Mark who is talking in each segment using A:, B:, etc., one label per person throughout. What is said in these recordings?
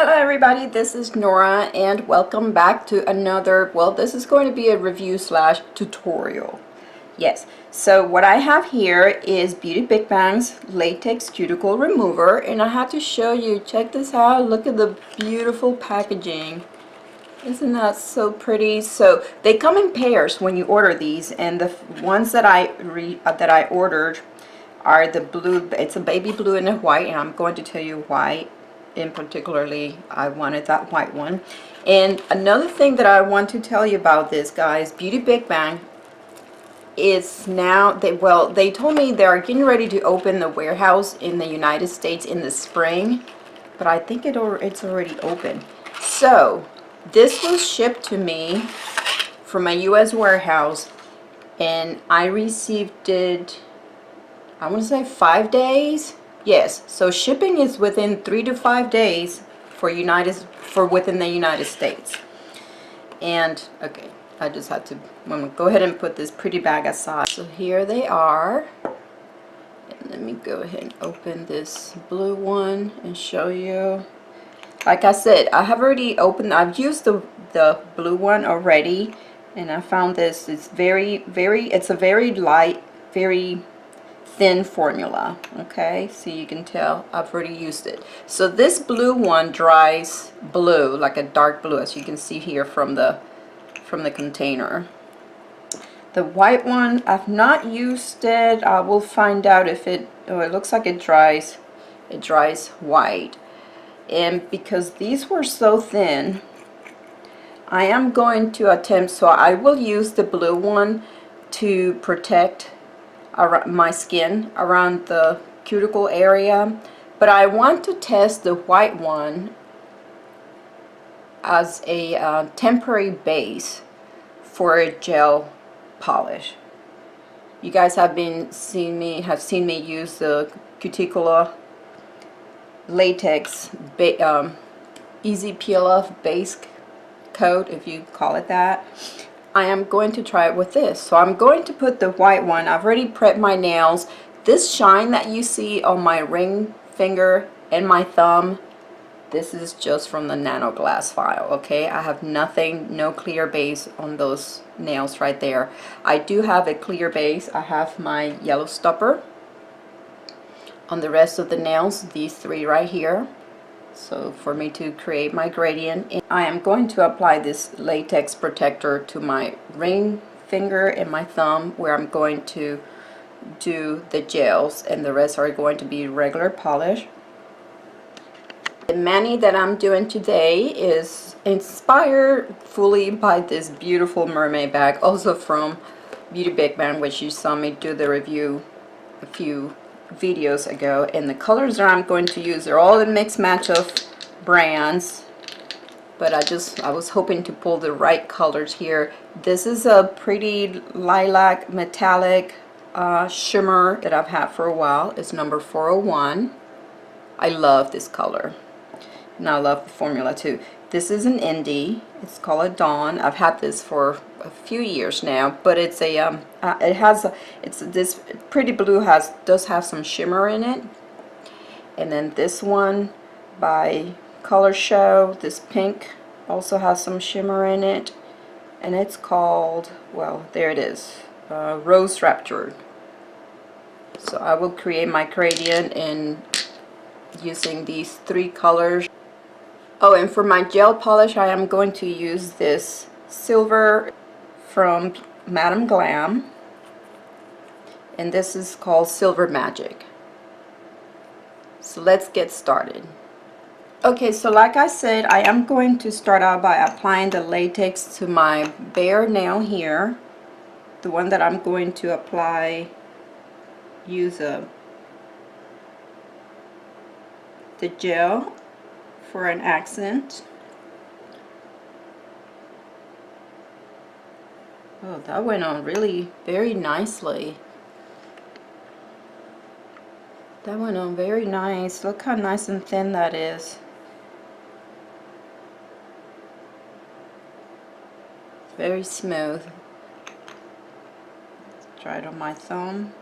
A: Hello everybody, this is Nora and welcome back to another, well, this is going to be a review slash tutorial. Yes, so what I have here is Beauty BigBang's Latex Cuticle Remover, and I had to show you, check this out, look at the beautiful packaging. Isn't that so pretty? So they come in pairs when you order these, and the ones that I ordered are the blue. It's a baby blue and a white, and I'm going to tell you why in particularly I wanted that white one. And another thing that I want to tell you about this, guys, Beauty BigBang is now, they told me they are getting ready to open the warehouse in the United States in the spring, but I think it's already open. So this was shipped to me from a US warehouse, and I received it, I want to say 5 days. Yes, so shipping is within 3 to 5 days for within the United States. And okay, I just had to, I'm gonna go ahead and put this pretty bag aside. So here they are. And let me go ahead and open this blue one and show you. Like I said, I have already opened, I've used the blue one already, and I found this, it's it's a very light, very thin formula. Okay, so you can tell I've already used it. So this blue one dries blue, like a dark blue, as you can see here from the container. The white one, I've not used it. I will find out if it, oh, it looks like it dries white. And because these were so thin, I am going to attempt, so I will use the blue one to protect my skin around the cuticle area, but I want to test the white one as a temporary base for a gel polish. You guys have seen me use the Cuticle Latex easy peel off base coat, if you call it that. I am going to try it with this. So I'm going to put the white one. I've already prepped my nails. This shine that you see on my ring finger and my thumb, this is just from the nano glass file. Okay, I have nothing, no clear base on those nails right there. I do have a clear base. I have my yellow stopper on the rest of the nails, these three right here. So for me to create my gradient, I am going to apply this latex protector to my ring finger and my thumb, where I'm going to do the gels, and the rest are going to be regular polish. The mani that I'm doing today is inspired fully by this beautiful mermaid bag, also from Beauty BigBang, which you saw me do the review a few videos ago. And the colors that I'm going to use are all a mixed match of brands, but I was hoping to pull the right colors here. This is a pretty lilac metallic shimmer that I've had for a while. It's number 401. I love this color, and I love the formula too. This is an indie. It's called a Dawn. I've had this for a few years now, but it's a this pretty blue does have some shimmer in it. And then this one by Color Show, this pink, also has some shimmer in it, and it's called, well, there it is, Rose Raptured. So I will create my gradient in using these three colors. Oh, and for my gel polish, I am going to use this silver from Madame Glam, and this is called Silver Magic. So let's get started. Okay, so like I said, I am going to start out by applying the latex to my bare nail here. The one that I'm going to apply, use the gel for an accent. Oh, that went on really very nicely. That went on very nice. Look how nice and thin that is. Very smooth. Try it on my thumb.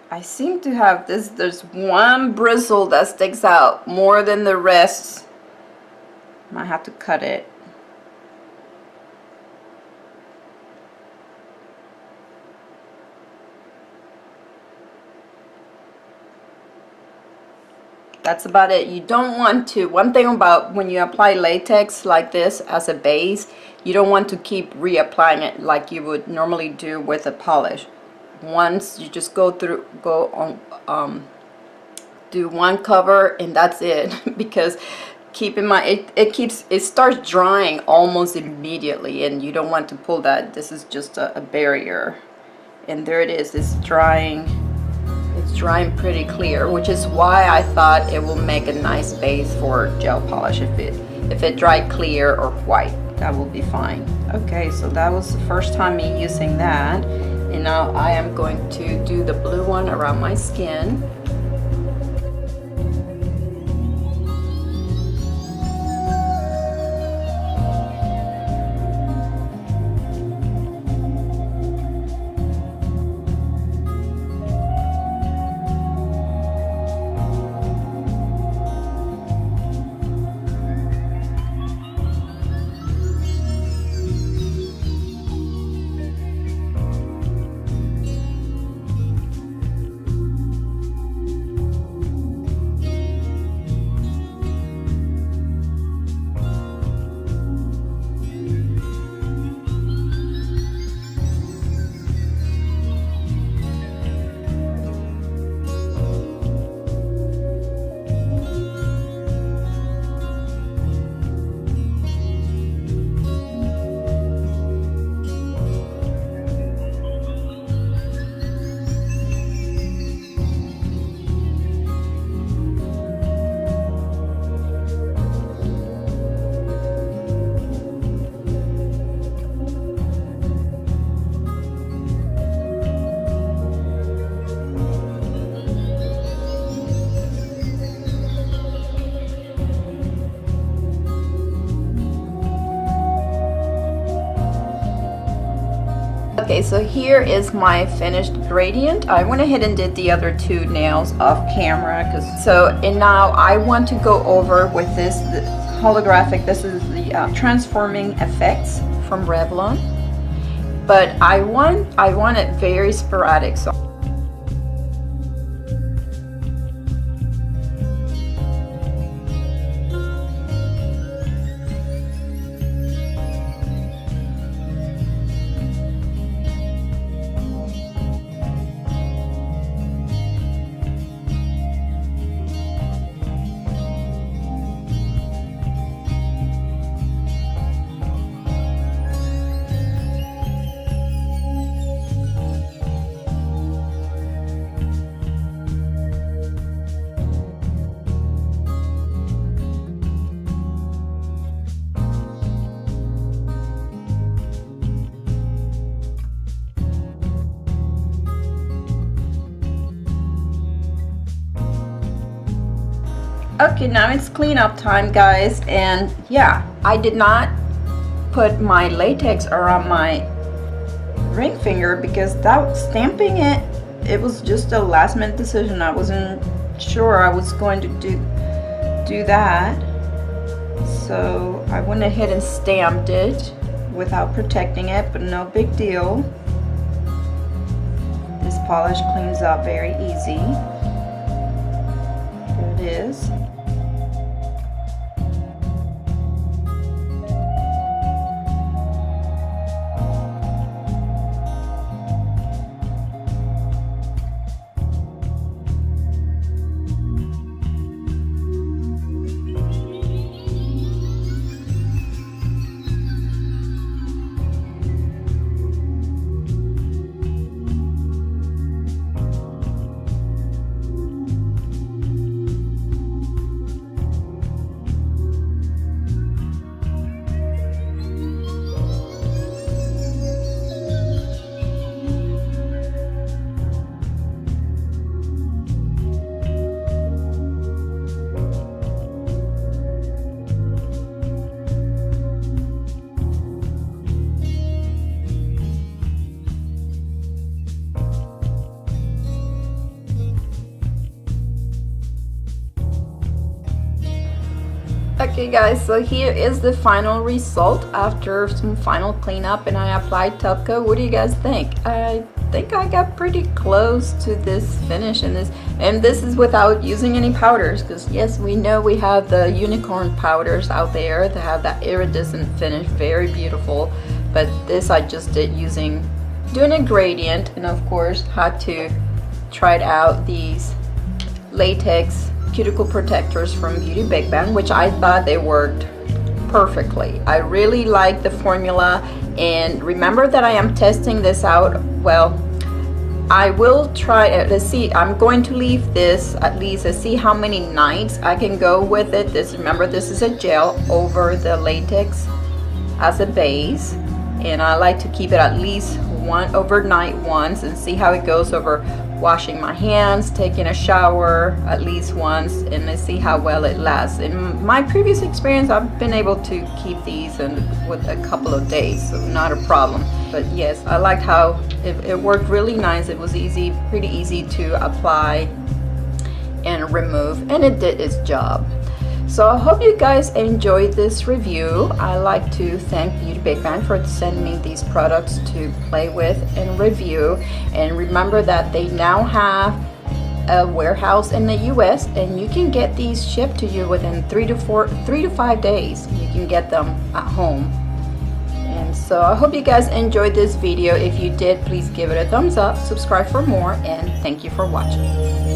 A: I seem to have this, there's one bristle that sticks out more than the rest. Might have to cut it. That's about it. You don't want to, one thing about when you apply latex like this as a base, you don't want to keep reapplying it like you would normally do with a polish. Once you just go on, do one cover and that's it. Because keep in mind, it starts drying almost immediately, and you don't want to pull that. This is just a barrier. And there it is, it's drying. It's drying pretty clear, which is why I thought it will make a nice base for gel polish. If it dried clear or white, that will be fine. Okay, so that was the first time me using that, and now I am going to do the blue one around my skin. Okay, so here is my finished gradient. I went ahead and did the other two nails off camera, and now I want to go over with this holographic. This is the transforming effects from Revlon, but I want it very sporadic. So okay, now it's cleanup time, guys, and yeah, I did not put my latex around my ring finger because that stamping it was just a last minute decision. I wasn't sure I was going to do that, so I went ahead and stamped it without protecting it, but no big deal. This polish cleans up very easy. There it is. Okay guys, so here is the final result after some final cleanup and I applied top coat. What do you guys think? I think I got pretty close to this finish and this is without using any powders, because yes, we know we have the unicorn powders out there that have that iridescent finish, very beautiful, but this I just did doing a gradient, and of course had to try out these latex cuticle protectors from Beauty BigBang, which I thought they worked perfectly. I really like the formula, and remember that I am testing this out. Well, I will try it. Let's see, I'm going to leave this at least to see how many nights I can go with it. Remember, this is a gel over the latex as a base, and I like to keep it at least one overnight once and see how it goes over washing my hands, taking a shower at least once, and let's see how well it lasts. In my previous experience, I've been able to keep these with a couple of days, so not a problem. But yes, I liked how it worked really nice. It was pretty easy to apply and remove, and it did its job. So I hope you guys enjoyed this review. I like to thank Beauty BigBang for sending me these products to play with and review. And remember that they now have a warehouse in the US, and you can get these shipped to you within 3 to 5 days. You can get them at home. And so I hope you guys enjoyed this video. If you did, please give it a thumbs up, subscribe for more, and thank you for watching.